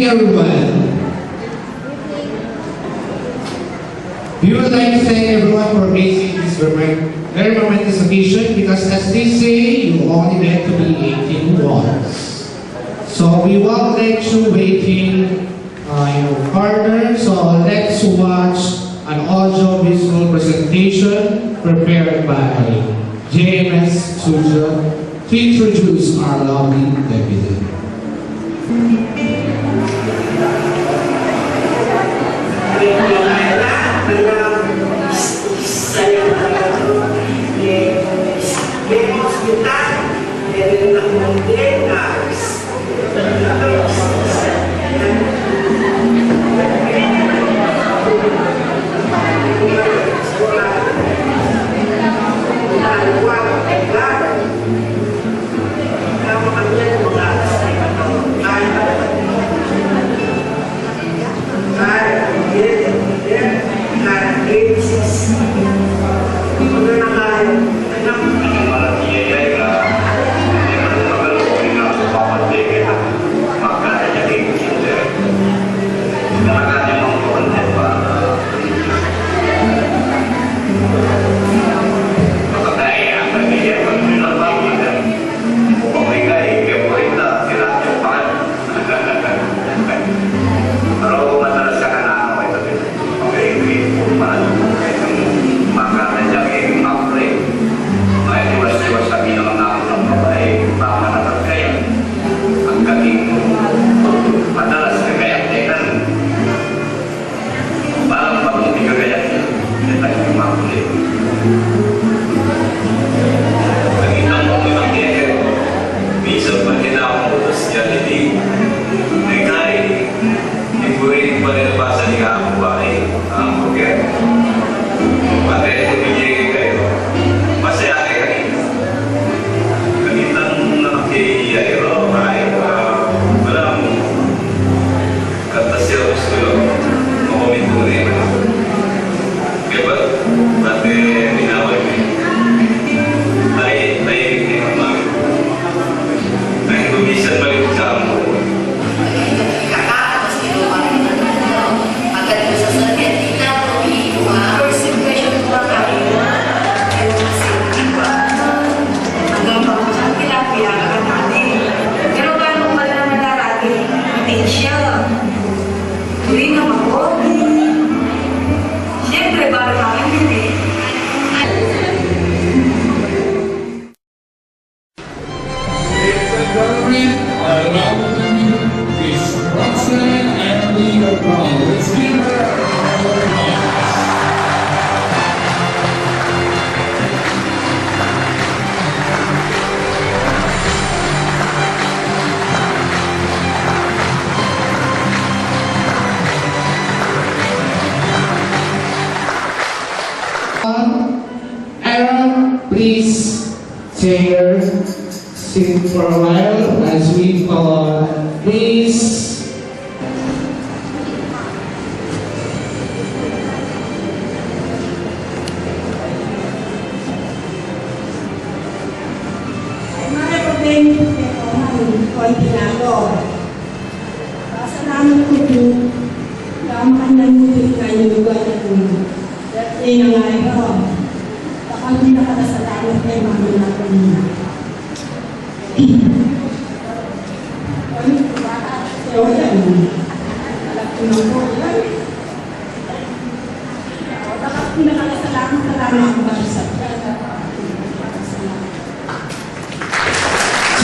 everyone. We would like to thank everyone for gracing this very momentous occasion because as they say, you only meant to be 18 once. So we won't let you waiting in your corner. So let's watch an audio-visual presentation prepared by JMS Studio to introduce our lovely David. Aaron, please take your seat for a while as we call, please.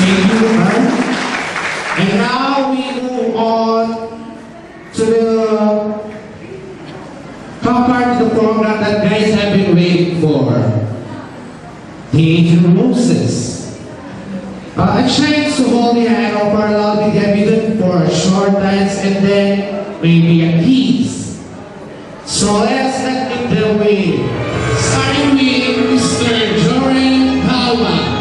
Thank you, Mark. And now we move on to the top part of the program that guys have been waiting for. Teenage Roses. A chance to hold the hand of our lovely David for a short dance and then maybe a kiss. So let's let them away. Starting with Mr. Joran Palma.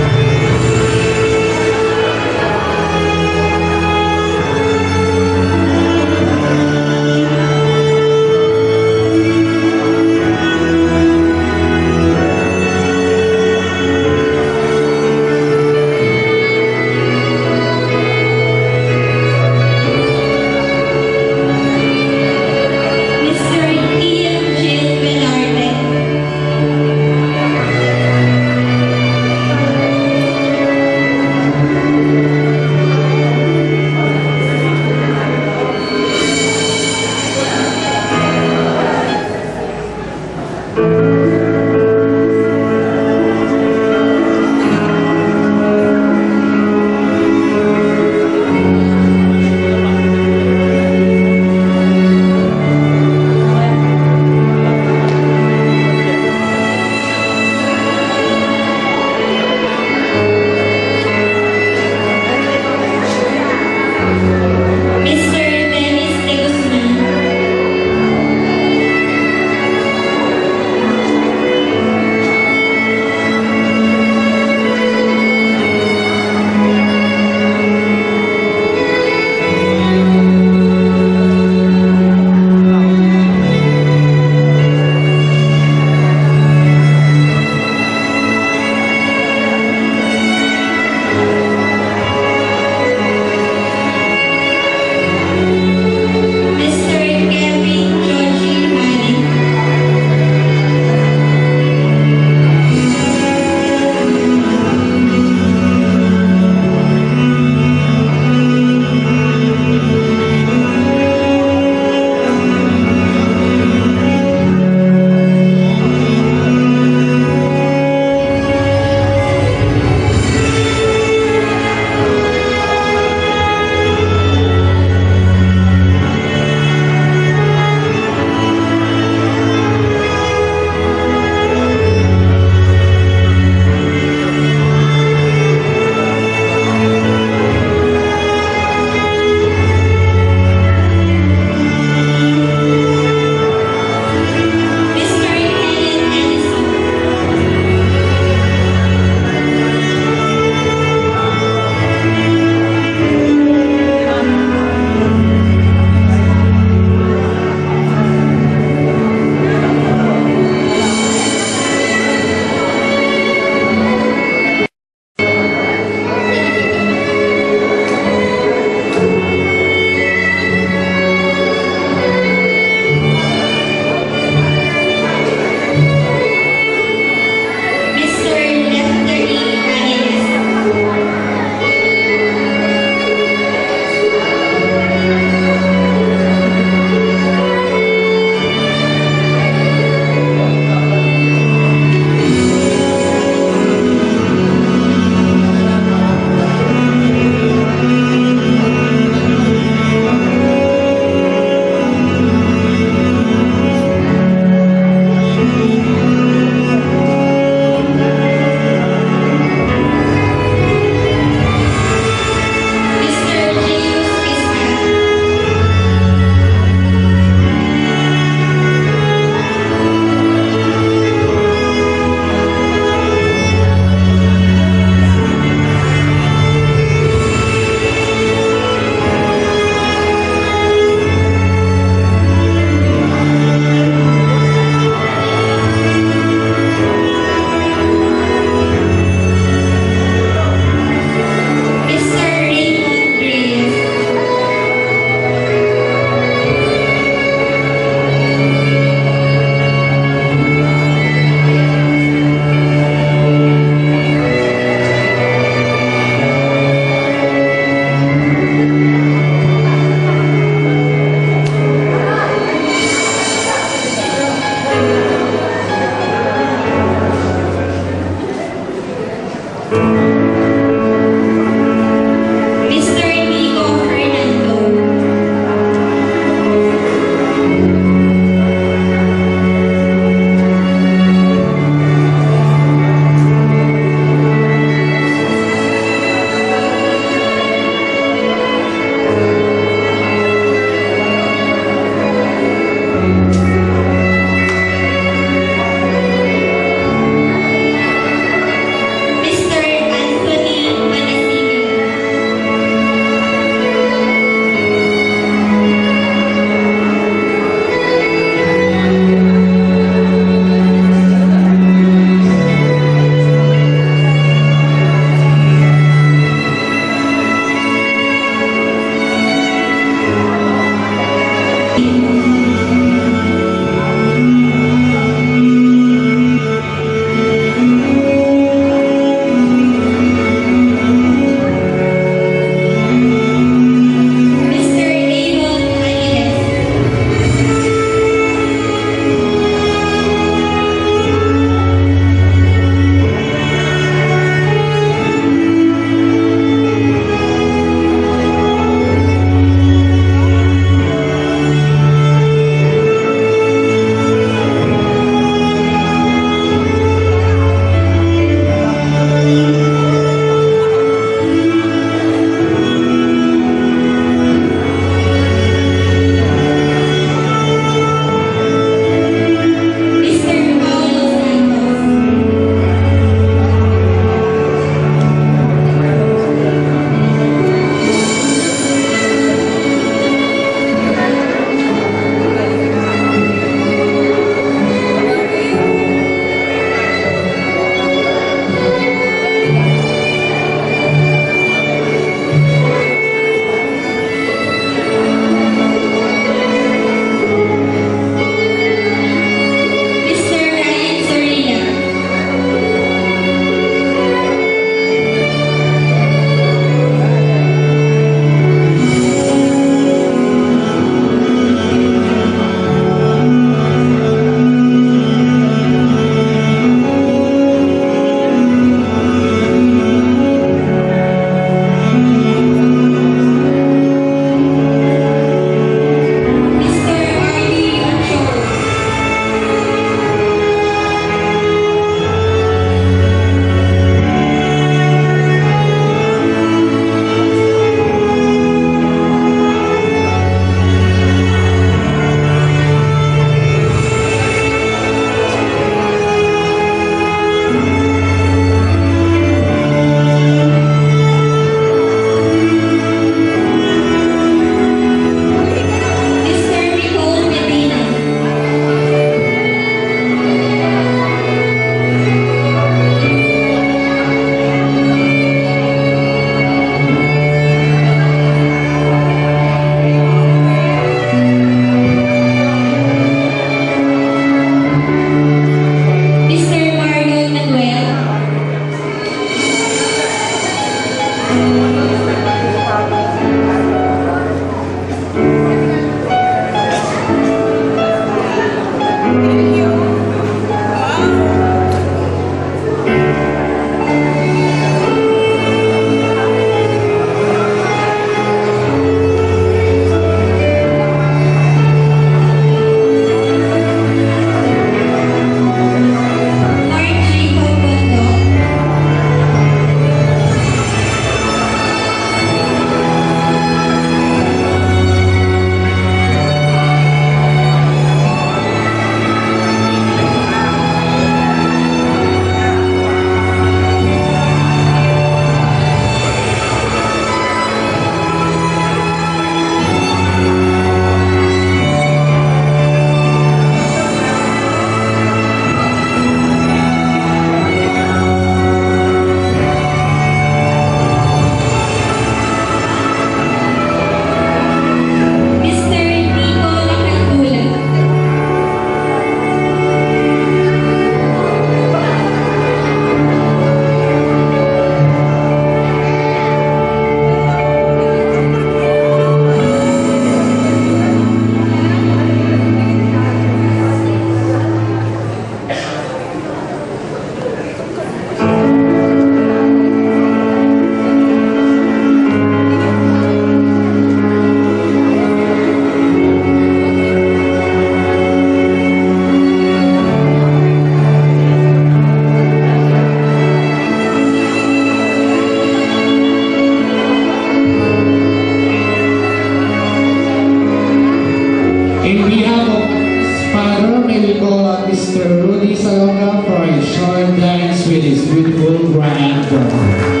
welcome Mr. Rudy Salonga for a short dance with his beautiful bride girl.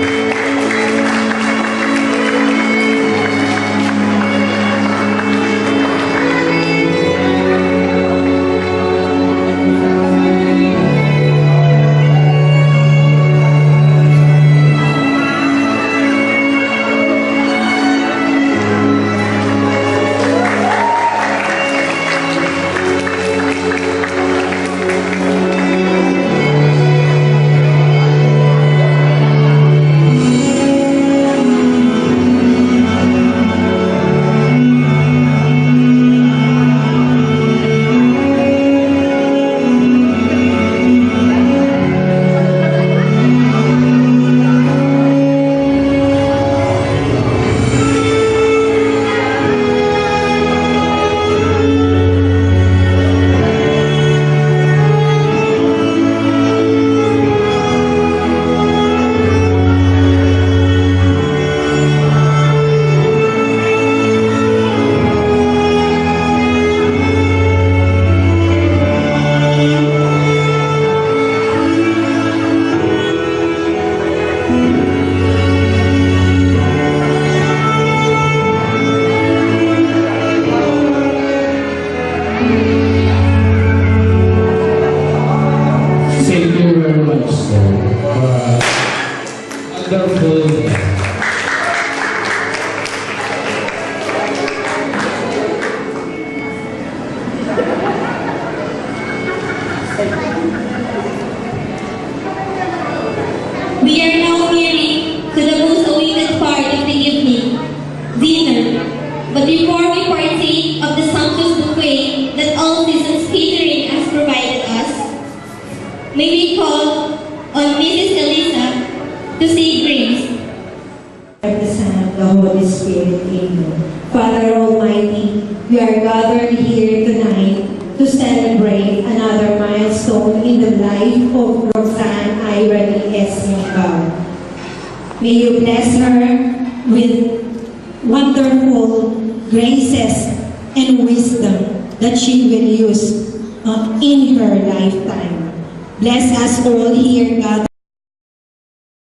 Thank you very much, sir, for a wonderful day. We are now nearing to the most awaited part of the evening, dinner. But before we partake of the sumptuous buffet that All Seasons Catering has provided us, may we call on Mrs. Elisa to say grace. The Son, the Holy Spirit, Amen. Father Almighty, we are gathered here tonight to celebrate another milestone in the life of Roxanne Irene S. Yangao. May you bless her with wonderful graces and wisdom that she will use in her lifetime. Bless us all here, God.